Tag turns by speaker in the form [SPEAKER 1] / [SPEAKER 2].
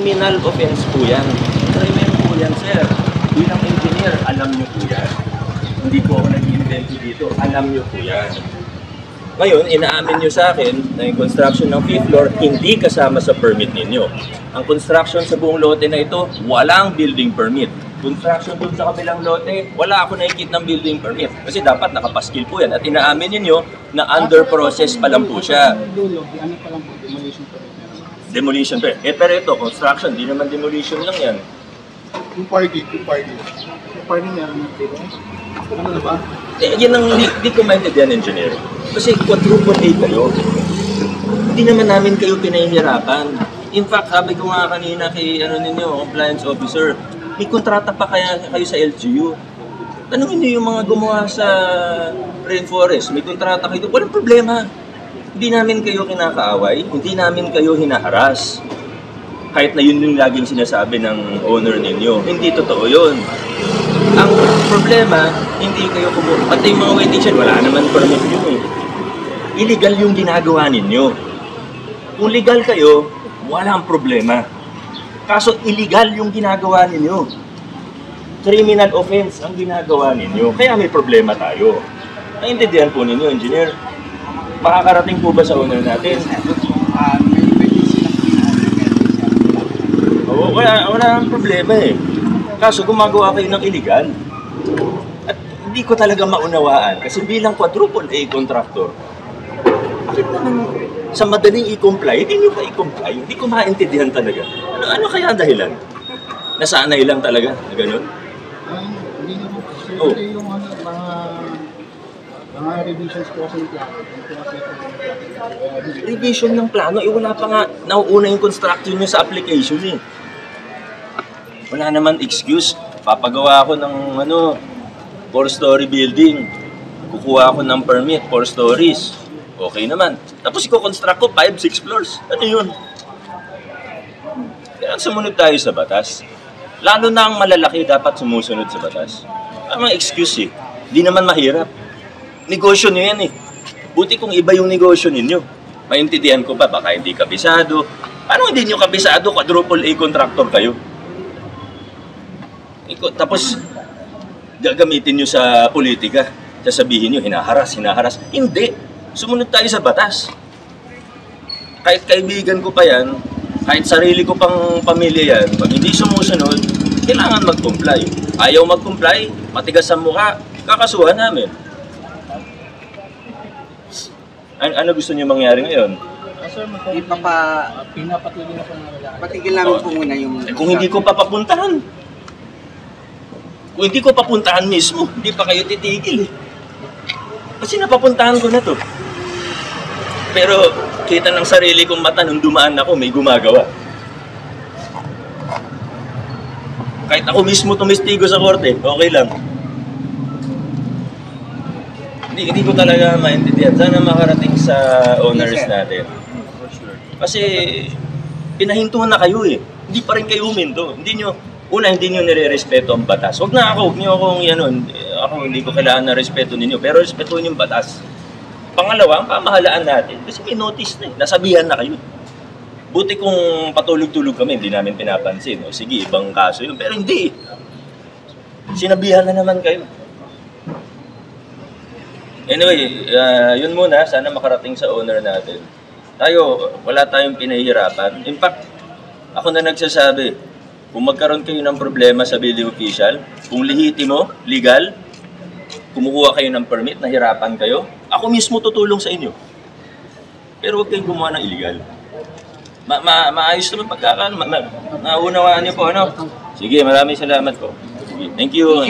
[SPEAKER 1] Criminal offense po yan. Criminal po yan, sir. Bilang engineer, alam nyo po yan. Hindi ko ako nag-invento dito. Alam nyo po yan. Ngayon, inaamin nyo sa akin na yung construction ng 5th floor hindi kasama sa permit ninyo. Ang construction sa buong lote na ito, walang building permit. Construction doon sa kabilang lote, wala ako nakikita ng building permit. Kasi dapat nakapaskil po yan. At inaamin ninyo na under process pa lang po siya.
[SPEAKER 2] Ano pa lang po, demolition permit.
[SPEAKER 1] Demolition permit. Pero ito, construction, di naman demolition lang yan.
[SPEAKER 2] Yung party. Yung party meron na dito. Ano na ba?
[SPEAKER 1] Yan ang di ko maintindihan, engineer. Kasi quadruple A kayo. Hindi naman namin kayo pinahihirapan. In fact, sabi ko nga kanina kay compliance officer, may kontrata pa kaya kayo sa LGU. Tanungin niyo yung mga gumawa sa rainforest, may kontrata kayo. Walang problema. Hindi namin kayo kinakaaway, hindi namin kayo hinaharas. Kahit na yun yung laging sinasabi ng owner ninyo. Hindi totoo yun. Ang problema, hindi kayo kumuha. Pati yung mga waiting shed, wala naman permit yun eh. Illegal yung ginagawa ninyo. Kung legal kayo, walang problema. Kaso illegal yung ginagawa ninyo. Criminal offense ang ginagawa ninyo. Kaya may problema tayo. Naintindihan po ninyo, engineer. Makakarating po ba sa owner natin? Oo, wala ang problema eh. Kaso gumagawa kayo ng illegal. At hindi ko talaga maunawaan kasi bilang quadruple A contractor, bakit naman sa madaling i-comply, hindi nyo pa i-comply? Hindi ko maintindihan talaga. Ano kaya dahilan? Nasanay lang talaga na gano'n?
[SPEAKER 2] Hindi naman po.
[SPEAKER 1] Oh.
[SPEAKER 2] Yung mga revisions po sa plano.
[SPEAKER 1] Revision ng plano, wala pa nga nauuna yung construction nyo sa application eh. Wala naman excuse. Papagawa ako ng 4-story building. Kukuha ako ng permit, 4 stories. Okay naman. Tapos i-construct ko 5-6 floors. Ano yun? Kaya sumunod tayo sa batas. Lalo na ang malalaki dapat sumusunod sa batas. Ang mga excuse eh. Hindi naman mahirap. Negosyo nyo yan eh. Buti kung iba yung negosyo ninyo. Maintindihan ko pa, baka hindi kabisado. Paano hindi nyo kabisado? Quadruple A contractor kayo. Tapos, gagamitin nyo sa politika. Sasabihin nyo, hinaharas. Hindi. Sumunod tayo sa batas. Kahit kaibigan ko pa yan, kahit sarili ko pang pamilya yan, pag hindi sumusunod, kailangan mag-comply. Ayaw mag-comply, matigas ang mukha, kakasuhan namin. Ano gusto niyo mangyari ngayon?
[SPEAKER 2] Sir, pinapatigil na po ng lalaki.
[SPEAKER 3] Patigil namin po muna yung...
[SPEAKER 1] Kung hindi ko papapuntahan. Kung hindi ko papuntahan mismo, hindi pa kayo titigil eh. Kasi napapuntahan ko na to. Pero kita ng sarili kong mata nung dumaan ako, may gumagawa. Kahit ako mismo tumistigo sa korte, okay lang. Hindi ko talaga maintindihan. Sana makarating sa owners natin. Kasi pinahintuhan na kayo eh. Hindi pa rin kayo huminto. Hindi nyo nire-respeto ang batas. Huwag nyo akong ako hindi ko kailangan na respeto ninyo. Pero respetuhin yung batas. Pangalawa, ang pamahalaan natin. Kasi may notice na eh. Nasabihan na kayo. Buti kung patulog-tulog kami, hindi namin pinapansin. O sige, ibang kaso yun. Pero hindi. Sinabihan na naman kayo. Anyway, yun muna. Sana makarating sa owner natin. Wala tayong pinahihirapan. In fact, ako na nagsasabi, kung magkaroon kayo ng problema sa building official, kung lehitimo, legal, kumukuha kayo ng permit, nahirapan kayo, ako mismo tutulong sa inyo. Pero huwag kayong gumawa ng illegal. Maayos naman pagkakaan. Naunawaan niyo po, ano? Sige, maraming salamat po. Sige, thank you.